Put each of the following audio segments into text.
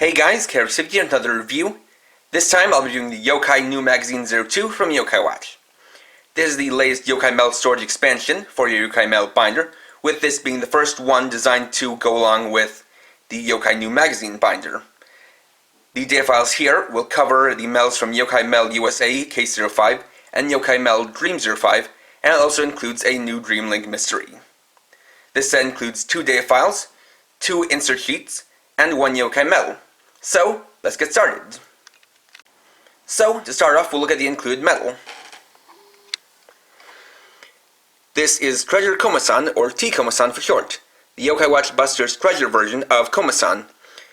Hey guys, Karasip here, another review. This time I'll be doing the Yokai New Magazine 02 from Yokai Watch. This is the latest Yokai Meld storage expansion for your Yokai Meld binder, with this being the first one designed to go along with the Yokai New Magazine binder. The data files here will cover the melds from Yokai Meld USA Case 05 and Yokai Meld Dream 05, and it also includes a new dreamlike mystery. This set includes 2 data files, 2 insert sheets, and 1 Yokai Meld. So, let's get started. So, to start off, we'll look at the included medal. This is Treasure Koma-san, or T Koma-san for short, the Yokai Watch Buster's treasure version of Koma-san,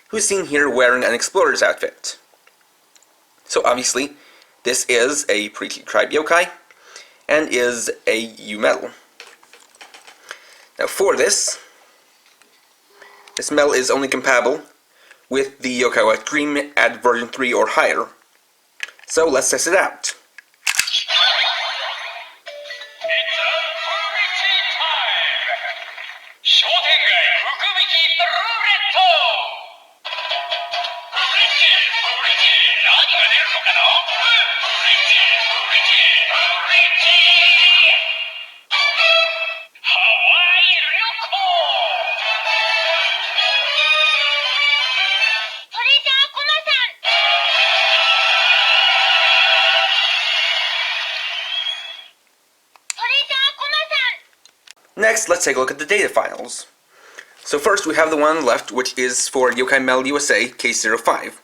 who's seen here wearing an explorer's outfit. So obviously, this is a pre-Elite Tribe Yokai, and is a U medal. Now for this medal is only compatible with the Yokai Watch Dream at version 3 or higher. So let's test it out. Next, let's take a look at the data files. So first we have the one on the left, which is for Yokai Meld USA Case 05.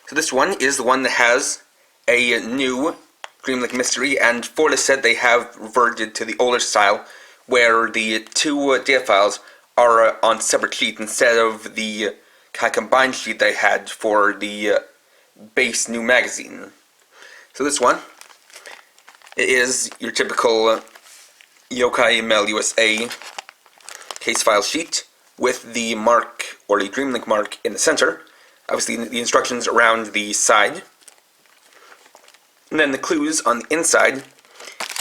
So this one is the one that has a new dreamlike mystery, and for this set they have reverted to the older style, where the 2 data files are on separate sheets instead of the kind of combined sheet they had for the base new magazine. So this one is your typical Yokai Meld USA case file sheet with the mark, or the dreamlink mark, in the center. Obviously the instructions around the side, and then the clues on the inside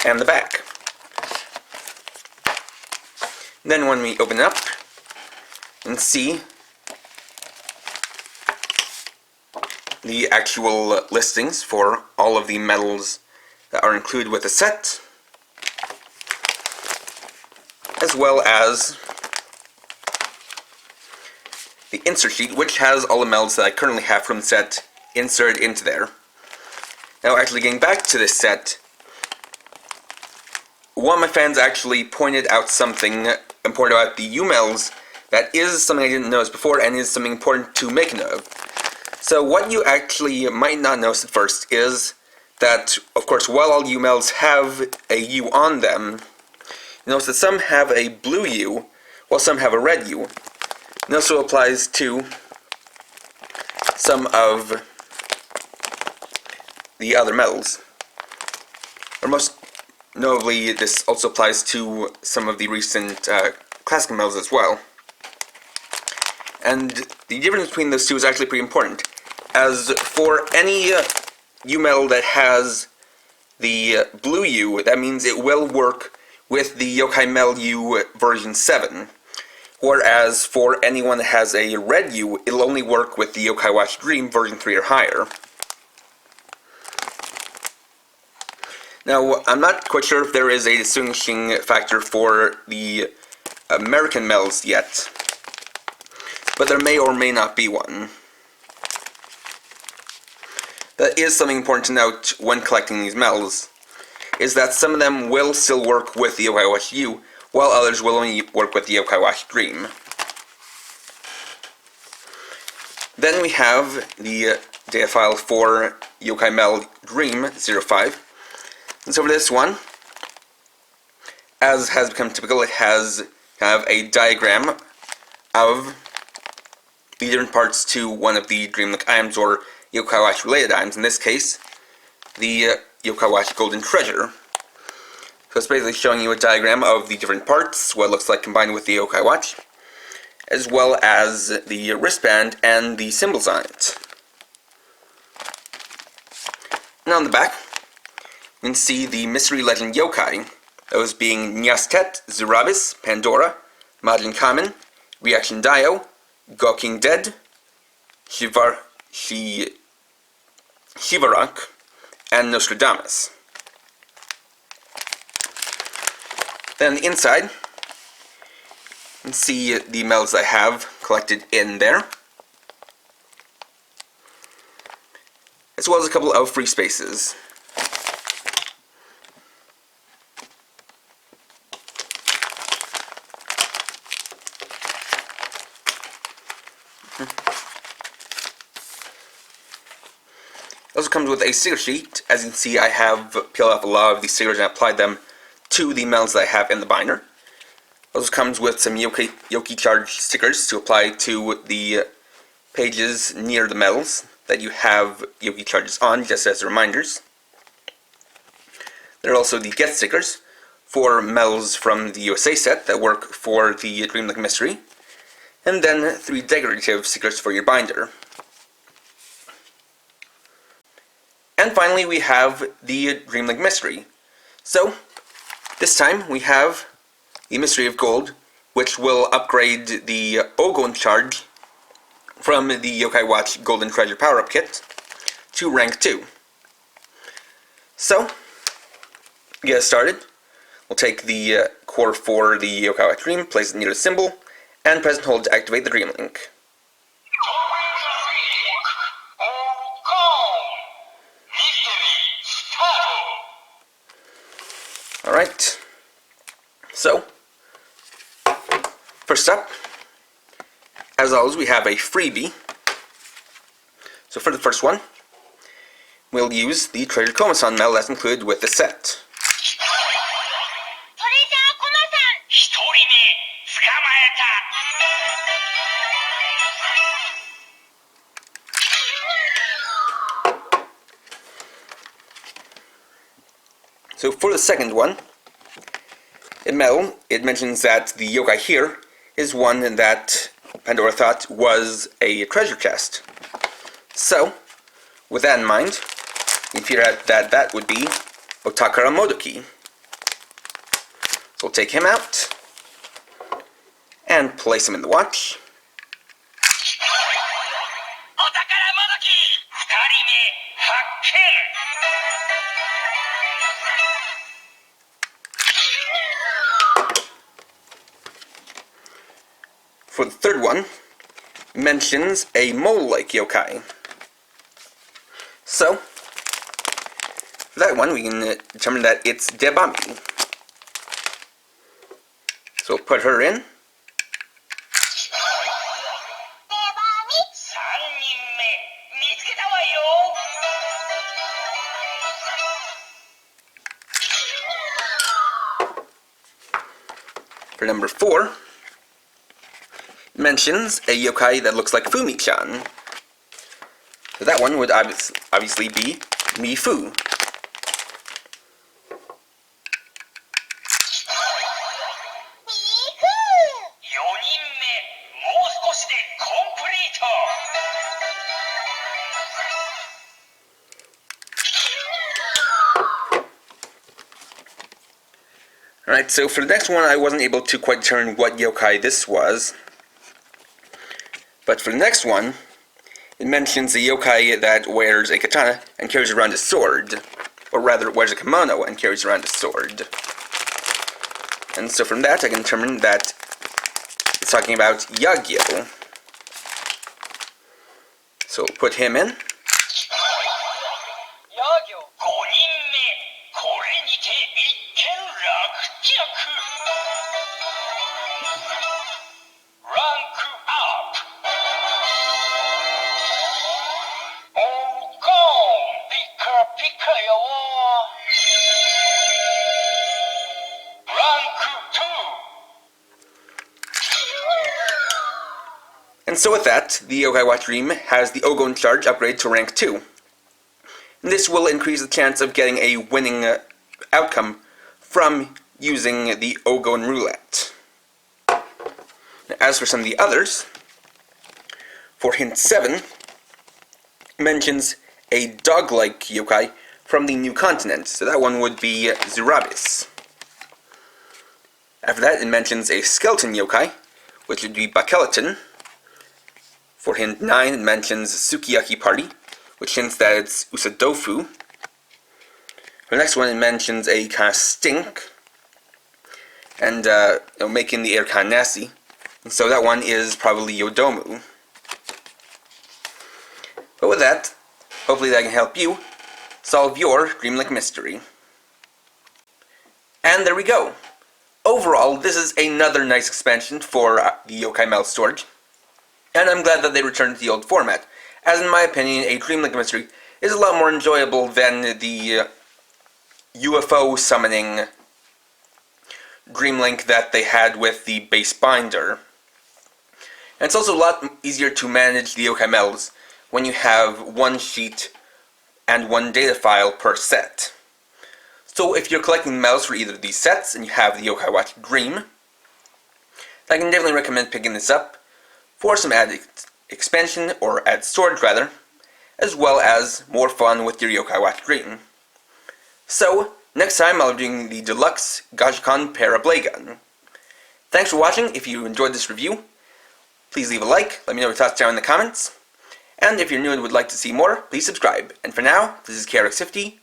and the back. And then when we open it up and see the actual listings for all of the medals that are included with the set, as well as the insert sheet, which has all the melds that I currently have from the set inserted into there. Now, actually getting back to this set, one of my fans actually pointed out something important about the U-melds that is something I didn't notice before, and is something important to make note of. So what you actually might not notice at first is that, of course, while all U-melds have a U on them, you notice that some have a blue U, while some have a red U. And this also applies to some of the other medals. Or most notably, this also applies to some of the recent classic medals as well. And the difference between those two is actually pretty important, as for any U medal that has the blue U, that means it will work with the Yokai Meld U version 7. Whereas for anyone that has a red U, it'll only work with the Yokai Watch Dream version 3 or higher. Now, I'm not quite sure if there is a distinguishing factor for the American melds yet, but there may or may not be one. That is something important to note when collecting these melds, is that some of them will still work with the Yokai Watch U, while others will only work with the Yokai Watch Dream. Then we have the data file for Yokai Meld Dream 05. And so for this one, as has become typical, it has kind of a diagram of the different parts to one of the dreamlike items, or Yokai Watch related items. In this case, the Yokai Watch Golden Treasure. So it's basically showing you a diagram of the different parts, what it looks like combined with the Yokai Watch, as well as the wristband and the symbols on it. And on the back, you can see the Mystery Legend Yokai, those being Nyastet, Zurabis, Pandora, Majin Kamen, Reaction Dio, Gawking Dead, Shivarak, and Nostradamus. Then on the inside, you can see the medals I have collected in there, as well as a couple of free spaces. It also comes with a sticker sheet. As you can see, I have peeled off a lot of these stickers and applied them to the medals that I have in the binder. It also comes with some Yoki Charge stickers to apply to the pages near the medals that you have Yoki Charges on, just as reminders. There are also the Get stickers for medals from the USA set that work for the Dreamlike Mystery, and then 3 decorative stickers for your binder. And finally, we have the Dreamlike Mystery. So, this time we have the Mystery of Gold, which will upgrade the Ogon Charge from the Yokai Watch Golden Treasure Power-Up Kit to rank 2. So, to get us started, we'll take the core for the Yokai Watch Dream, place it near the symbol, and press and hold to activate the Dream Link. Alright, so, first up, as always, we have a freebie. So for the first one, we'll use the Treasure Komasan medal that's included with the set. So for the second one, in medal, it mentions that the yokai here is one that Pandora thought was a treasure chest. So, with that in mind, you can figure out that that would be Otakara Modoki. So we'll take him out and place him in the watch. For the third one, mentions a mole-like yokai. So, for that one, we can determine that it's Debami. So we'll put her in. For number 4, mentions a yokai that looks like Fumi-chan. So that one would obviously be Mifu. Alright, so for the next one, I wasn't able to quite determine what yokai this was. But for the next one, it mentions a yokai that wears a katana and carries around a sword. Or rather, wears a kimono and carries around a sword. And so from that, I can determine that it's talking about Yagyo. So we'll put him in. And so with that, the Yokai Watch Dream has the Ogon Charge upgrade to rank 2. And this will increase the chance of getting a winning outcome from using the Ogon Roulette. Now, as for some of the others, for hint 7, mentions a dog-like yokai from the new continent, so that one would be Zurabis. After that, it mentions a skeleton yokai, which would be Bakeleton. For hint 9, it mentions Sukiyaki Party, which hints that it's usadofu. For the next one, it mentions a kind of stink, and making the air kind of nasty. And so that one is probably yodomu. But with that, hopefully that can help you solve your dreamlike mystery. And there we go. Overall, this is another nice expansion for the Yokai Meld storage. And I'm glad that they returned to the old format, as in my opinion, a dreamlike mystery is a lot more enjoyable than the UFO summoning dreamlink that they had with the base binder. And it's also a lot easier to manage the Yokai Melds when you have one sheet and one data file per set. So if you're collecting melds for either of these sets and you have the Yokai Watch Dream, I can definitely recommend picking this up for some added expansion, or added storage rather, as well as more fun with your Yokai Watch Dream. So, next time I'll be doing the Deluxe Gajikan Para Blade Gun. Thanks for watching. If you enjoyed this review, please leave a like, let me know your thoughts down in the comments, and if you're new and would like to see more, please subscribe. And for now, this is KRX50,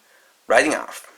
writing off.